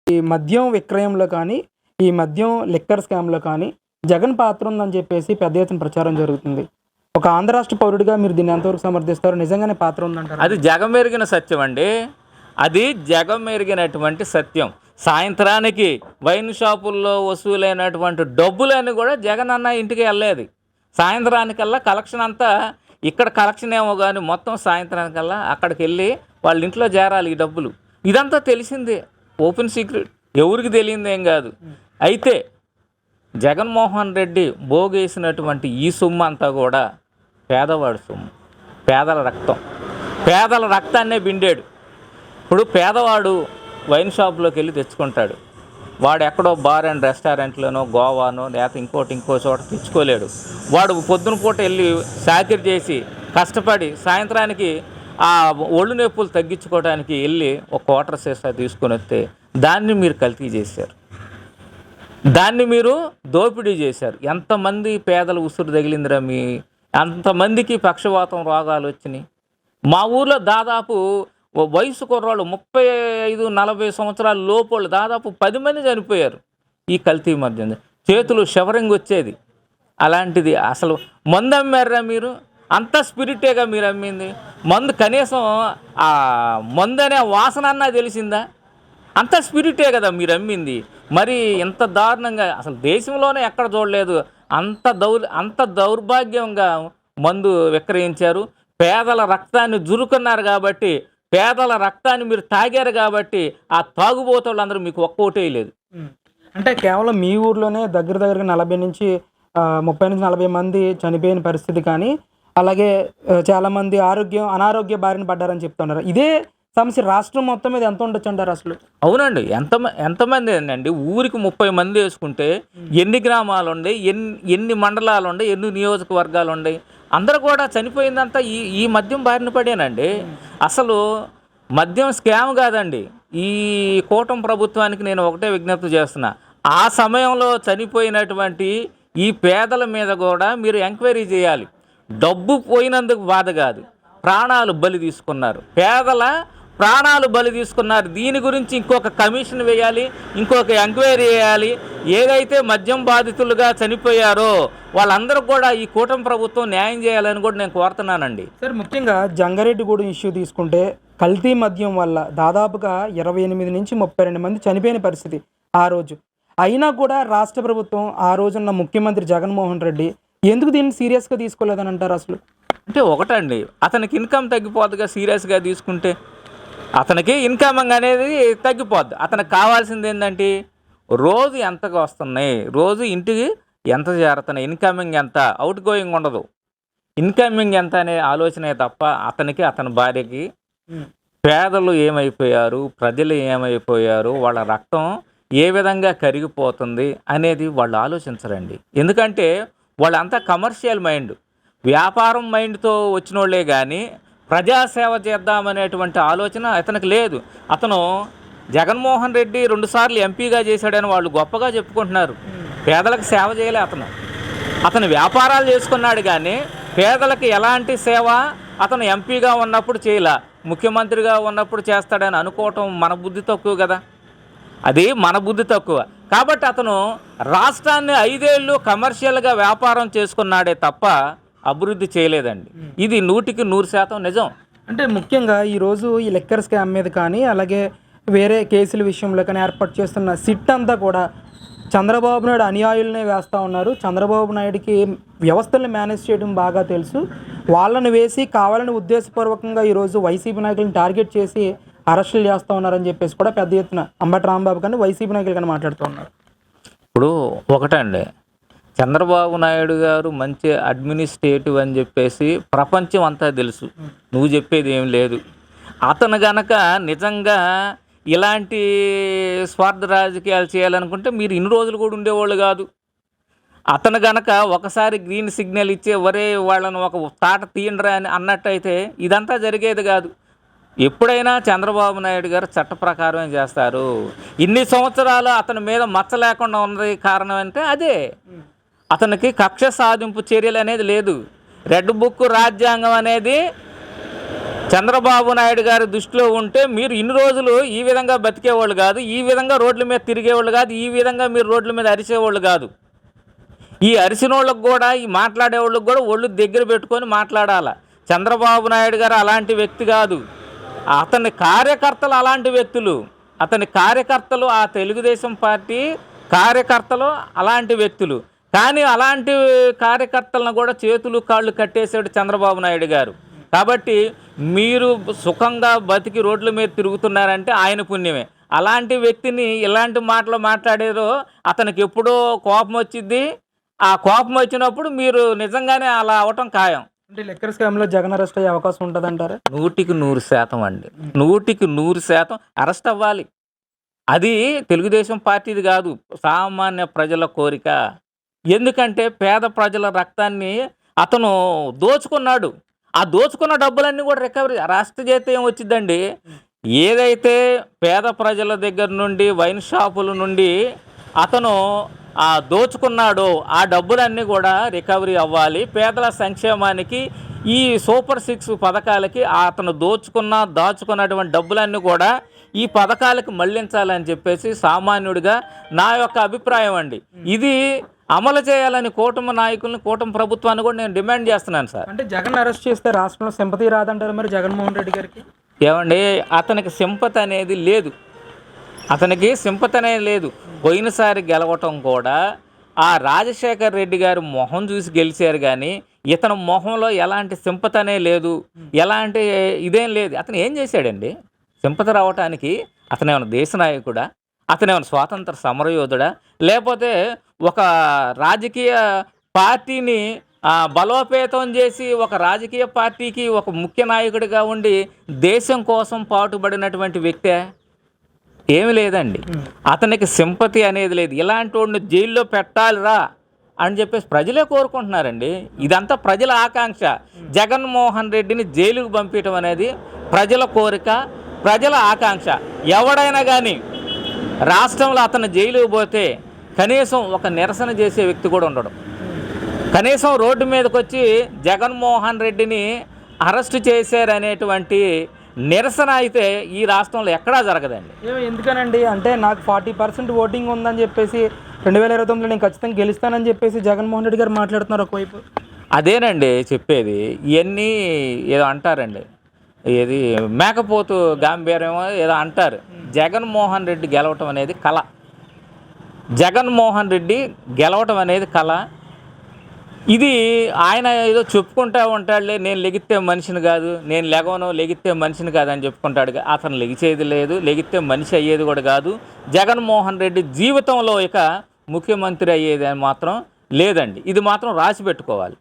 ఈ మద్యం విక్రయంలో కానీ, ఈ మద్యం లిక్కర్ స్కామ్‌లో కానీ జగన్ పాత్ర ఉందని చెప్పేసి పెద్ద ఎత్తున ప్రచారం జరుగుతుంది. ఒక ఆంధ్ర రాష్ట్ర పౌరుడిగా మీరు దీన్ని ఎంతవరకు సమర్థిస్తారు? నిజంగానే పాత్ర ఉందంటారా? అది జగమెరిగిన సత్యం అండి. అది జగమెరిగినటువంటి సత్యం. సాయంత్రానికి వైన్ షాపుల్లో వసూలైనటువంటి డబ్బులని కూడా జగన్ అన్న ఇంటికి వెళ్ళలేదు. సాయంత్రానికల్లా కలెక్షన్ అంతా ఇక్కడ కలెక్షన్ ఏమో కానీ మొత్తం సాయంత్రానికల్లా అక్కడికి వెళ్ళి వాళ్ళ ఇంట్లో చేరాలి ఈ డబ్బులు. ఇదంతా తెలిసిందే, ఓపెన్ సీక్రెట్, ఎవరికి తెలియదు ఏం కాదు. అయితే జగన్మోహన్ రెడ్డి భోగేసినటువంటి ఈ సొమ్ము అంతా కూడా పేదవాడి సొమ్ము, పేదల రక్తం, పేదల రక్తాన్నే బిండాడు. ఇప్పుడు పేదవాడు వైన్ షాప్లోకి వెళ్ళి తెచ్చుకుంటాడు. వాడు ఎక్కడో బార్ అండ్ రెస్టారెంట్లోనో గోవానో లేకపోతే ఇంకో చోట తెచ్చుకోలేడు. వాడు పొద్దున పూట వెళ్ళి చాకిరీ చేసి కష్టపడి సాయంత్రానికి ఆ ఒళ్ళు నొప్పులు తగ్గించుకోవడానికి వెళ్ళి ఒక క్వార్టర్ సీసా తీసుకొని వస్తే దాన్ని మీరు కల్తీ చేశారు, దాన్ని మీరు దోపిడీ చేశారు. ఎంతమంది పేదల ఉసురు తగిలిందిరా మీ అంతమందికి పక్షవాతం రోగాలు వచ్చినాయి. మా ఊర్లో దాదాపు వయసు కుర్రాళ్ళు 35-40 సంవత్సరాల లోపల దాదాపు 10 మంది చనిపోయారు ఈ కల్తీ మద్యం. చేతులు షవరింగ్ వచ్చేది. అలాంటిది అసలు మందు అమ్మారా మీరు? అంత స్పిరిటేగా మీరు అమ్మింది. మందు కనీసం ఆ మందు అనే వాసన అన్నా తెలిసిందా? అంత స్పిరిటే కదా మీరు అమ్మింది. మరి ఇంత దారుణంగా అసలు దేశంలోనే ఎక్కడ చూడలేదు. అంత దౌర్భాగ్యంగా మందు విక్రయించారు. పేదల రక్తాన్ని జురుకున్నారు కాబట్టి, పేదల రక్తాన్ని మీరు తాగారు కాబట్టి ఆ తాగుబోతులందరూ మీకు ఒక్కోటే లేదు. అంటే కేవలం మీ ఊర్లోనే దగ్గరగా 40 నుంచి 30 నుంచి 40 మంది చనిపోయిన పరిస్థితి కానీ, అలాగే చాలామంది అనారోగ్య బారిన పడ్డారని చెప్తున్నారు. ఇదే సమస్య రాష్ట్రం మొత్తం మీద ఎంత ఉండొచ్చు అంటారు అసలు? అవునండి. ఎంతమంది అండి? ఊరికి 30 మంది వేసుకుంటే ఎన్ని గ్రామాలు ఉన్నాయి, ఎన్ని మండలాలు ఉన్నాయి, ఎన్ని నియోజకవర్గాలు ఉన్నాయి? అందరూ కూడా చనిపోయిందంతా ఈ మద్యం బారిన పడేనండి. అసలు మద్యం స్కామ్ కాదండి. ఈ కూటమి ప్రభుత్వానికి నేను ఒకటే విజ్ఞప్తి చేస్తున్నా, ఆ సమయంలో చనిపోయినటువంటి ఈ పేదల మీద కూడా మీరు ఎంక్వైరీ చేయాలి. డబ్బు పోయినందుకు బాధ కాదు, ప్రాణాలు బలి తీసుకున్నారు, పేదల ప్రాణాలు బలి తీసుకున్నారు. దీని గురించి ఇంకొక కమిషన్ వేయాలి, ఇంకొక ఎంక్వైరీ చేయాలి. ఏదైతే మద్యం బాధితులుగా చనిపోయారో వాళ్ళందరూ కూడా ఈ కూటమి ప్రభుత్వం న్యాయం చేయాలని కూడా నేను కోరుతున్నానండి. సార్, ముఖ్యంగా జంగారెడ్డిగూడెం ఇష్యూ తీసుకుంటే కల్తీ మద్యం వల్ల దాదాపుగా 28 నుంచి 32 మంది చనిపోయిన పరిస్థితి ఆ రోజు. అయినా కూడా రాష్ట్ర ప్రభుత్వం, ఆ రోజున్న ముఖ్యమంత్రి జగన్మోహన్ రెడ్డి ఎందుకు దీన్ని సీరియస్గా తీసుకోలేదని అంటారు అసలు? అంటే ఒకటండి, అతనికి ఇన్కమ్ తగ్గిపోద్దిగా. సీరియస్గా తీసుకుంటే అతనికి ఇన్కమింగ్ అనేది తగ్గిపోద్ది. అతనికి కావాల్సింది ఏంటంటే రోజు ఎంతగా వస్తున్నాయి, రోజు ఇంటికి ఎంత చేరుతున్నాయి, ఇన్కమింగ్ ఎంత, అవుట్ గోయింగ్ ఉండదు. ఇన్కమింగ్ ఎంత అనే ఆలోచనే తప్ప అతనికి, అతని భార్యకి పేదలు ఏమైపోయారు, ప్రజలు ఏమైపోయారు, వాళ్ళ రక్తం ఏ విధంగా కరిగిపోతుంది అనేది వాళ్ళు ఆలోచించరండి. ఎందుకంటే వాళ్ళంతా కమర్షియల్ మైండ్, వ్యాపారం మైండ్తో వచ్చిన వాళ్ళే కానీ ప్రజాసేవ చేద్దామనేటువంటి ఆలోచన అతనికి లేదు. అతను జగన్మోహన్ రెడ్డి 2 సార్లు ఎంపీగా చేశాడని వాళ్ళు గొప్పగా చెప్పుకుంటున్నారు. పేదలకు సేవ చేయలే అతను వ్యాపారాలు చేసుకున్నాడు కానీ పేదలకు ఎలాంటి సేవ అతను ఎంపీగా ఉన్నప్పుడు చేయలే. ముఖ్యమంత్రిగా ఉన్నప్పుడు చేస్తాడని అనుకోవటం మన బుద్ధి తక్కువ కదా. అది మన బుద్ధి తక్కువ. కాబట్టి అతను రాష్ట్రాన్ని 5 ఏళ్ళు కమర్షియల్గా వ్యాపారం చేసుకున్నాడే తప్ప అభివృద్ధి చేయలేదండి. ఇది 100% నిజం. అంటే ముఖ్యంగా ఈరోజు ఈ లిక్కర్ స్కామ్ మీద కానీ, అలాగే వేరే కేసుల విషయంలో కానీ ఏర్పాటు చేస్తున్న సిట్ అంతా కూడా చంద్రబాబు నాయుడు అనుయాయులనే వేస్తూ ఉన్నారు. చంద్రబాబు నాయుడికి వ్యవస్థలను మేనేజ్ చేయడం బాగా తెలుసు. వాళ్ళని వేసి కావాలని ఉద్దేశపూర్వకంగా ఈరోజు వైసీపీ నాయకులను టార్గెట్ చేసి అరెస్టులు చేస్తూ ఉన్నారని చెప్పేసి కూడా పెద్ద ఎత్తున అంబటి రాంబాబు కానీ వైసీపీ నాయకులు కానీ మాట్లాడుతూ ఉన్నారు. ఇప్పుడు ఒకటండి, చంద్రబాబు నాయుడు గారు మంచి అడ్మినిస్ట్రేటివ్ అని చెప్పేసి ప్రపంచం అంతా తెలుసు. నువ్వు చెప్పేది ఏం లేదు. అతను గనక నిజంగా ఇలాంటి స్వార్థ రాజకీయాలు చేయాలనుకుంటే మీరు ఇన్ని రోజులు కూడా ఉండేవాళ్ళు కాదు. అతను గనక ఒకసారి గ్రీన్ సిగ్నల్ ఇచ్చే వరే వాళ్ళను ఒక తాట తీయండిరా అని అన్నట్టయితే ఇదంతా జరిగేది కాదు. ఎప్పుడైనా చంద్రబాబు నాయుడు గారు చట్ట ప్రకారమే చేస్తారు. ఇన్ని సంవత్సరాలు అతని మీద మచ్చ లేకుండా ఉన్నది కారణం అంటే అదే. అతనికి కక్ష సాధింపు చర్యలు అనేది లేదు. రెడ్ బుక్ రాజ్యాంగం అనేది చంద్రబాబు నాయుడు గారి దృష్టిలో ఉంటే మీరు ఇన్ని రోజులు ఈ విధంగా బతికేవాళ్ళు కాదు, ఈ విధంగా రోడ్ల మీద తిరిగేవాళ్ళు కాదు, ఈ విధంగా మీరు రోడ్ల మీద అరిచేవాళ్ళు కాదు. ఈ అరిసినోళ్ళకు కూడా, ఈ మాట్లాడేవాళ్ళకి కూడా ఒళ్ళు దగ్గర పెట్టుకొని మాట్లాడాలి. చంద్రబాబు నాయుడు గారు అలాంటి వ్యక్తి కాదు, అతని కార్యకర్తలు అలాంటి వ్యక్తులు. అతని కార్యకర్తలు, ఆ తెలుగుదేశం పార్టీ కార్యకర్తలు అలాంటి వ్యక్తులు. కానీ అలాంటి కార్యకర్తలను కూడా చేతులు కాళ్ళు కట్టేశాడు చంద్రబాబు నాయుడు గారు. కాబట్టి మీరు సుఖంగా బతికి రోడ్ల మీద తిరుగుతున్నారంటే ఆయన పుణ్యమే. అలాంటి వ్యక్తిని ఇలాంటి మాటలు మాట్లాడారో అతనికి ఎప్పుడో కోపం వచ్చింది. ఆ కోపం వచ్చినప్పుడు మీరు నిజంగానే అలా అవటం ఖాయం. అంటే లెక్కర్ స్కామ్లో జగన్ అరెస్ట్ అయ్యే అవకాశం ఉంటుందంటారా? 100% అండి, 100% అరెస్ట్ అవ్వాలి. అది తెలుగుదేశం పార్టీది కాదు, సామాన్య ప్రజల కోరిక. ఎందుకంటే పేద ప్రజల రక్తాన్ని అతను దోచుకున్నాడు. ఆ దోచుకున్న డబ్బులన్నీ కూడా రికవరీ రాష్ట్ర చేత ఏం వచ్చిందండి? ఏదైతే పేద ప్రజల దగ్గర నుండి, వైన్ షాపుల నుండి అతను దోచుకున్నాడో ఆ డబ్బులన్నీ కూడా రికవరీ అవ్వాలి. పేదల సంక్షేమానికి, ఈ సూపర్ 6 పథకాలకి అతను దాచుకున్నటువంటి డబ్బులన్నీ కూడా ఈ పథకాలకు మళ్లించాలని చెప్పేసి సామాన్యుడిగా నా యొక్క అభిప్రాయం అండి. ఇది అమలు చేయాలని కూటమి నాయకుల్ని, కూటమి ప్రభుత్వాన్ని కూడా నేను డిమాండ్ చేస్తున్నాను సార్. అంటే జగన్ అరెస్ట్ చేస్తే రాష్ట్రంలో సింపతి రాదంటారు మరి జగన్మోహన్ రెడ్డి గారికి? ఏమండి, అతనికి సింపతి అనేది లేదు, అతనికి సింపతి అనేది లేదు. పోయినసారి గెలవటం కూడా ఆ రాజశేఖర్ రెడ్డి గారి మొహం చూసి గెలిచారు, కానీ ఇతని మొహంలో ఎలాంటి సింపతి అనే లేదు, ఎలాంటి ఇదేం లేదు. అతను ఏం చేశాడండి సింపతి రావటానికి? అతనేమైనా దేశ నాయకుడా? అతనేమైనా స్వాతంత్ర సమరయోధుడా? లేకపోతే ఒక రాజకీయ పార్టీని బలోపేతం చేసి ఒక రాజకీయ పార్టీకి ఒక ముఖ్య నాయకుడిగా ఉండి దేశం కోసం పాటుపడినటువంటి వ్యక్తే? ఏమి లేదండి. అతనికి సింపతి అనేది లేదు. ఇలాంటి వాడిని జైల్లో పెట్టాలిరా అని చెప్పేసి ప్రజలే కోరుకుంటున్నారండి. ఇదంతా ప్రజల ఆకాంక్ష. జగన్మోహన్ రెడ్డిని జైలుకు పంపించడం అనేది ప్రజల కోరిక, ప్రజల ఆకాంక్ష. ఎవడైనా కానీ రాష్ట్రంలో అతను జైలుకు పోతే కనీసం ఒక నిరసన చేసే వ్యక్తి కూడా ఉండడు. కనీసం రోడ్డు మీదకి వచ్చి జగన్మోహన్ రెడ్డిని అరెస్ట్ చేశారనేటువంటి నిరసన అయితే ఈ రాష్ట్రంలో ఎక్కడా జరగదండి. ఎందుకనండి అంటే నాకు 40% ఓటింగ్ ఉందని చెప్పేసి 2029లో నేను ఖచ్చితంగా గెలుస్తానని చెప్పేసి జగన్మోహన్ రెడ్డి గారు మాట్లాడుతున్నారు ఒకవైపు. అదేనండి చెప్పేది. ఇవన్నీ ఏదో అంటారండి, ఏది మేకపోతు గాంభీర్యమో ఏదో అంటారు. జగన్మోహన్ రెడ్డి గెలవటం అనేది కళ. జగన్మోహన్ రెడ్డి గెలవటం అనేది కళ. ఇది ఆయన ఏదో చెప్పుకుంటూ ఉంటాడులే, నేను లెగిస్తే మనిషిని కాదు, నేను లెగిస్తే మనిషిని కాదు అని చెప్పుకుంటాడు. అతను లెగిచేది లేదు, లెగిస్తే మనిషి అయ్యేది కూడా కాదు. జగన్మోహన్ రెడ్డి జీవితంలో ఇక ముఖ్యమంత్రి అయ్యేది అని మాత్రం లేదండి. ఇది మాత్రం రాసి పెట్టుకోవాలి.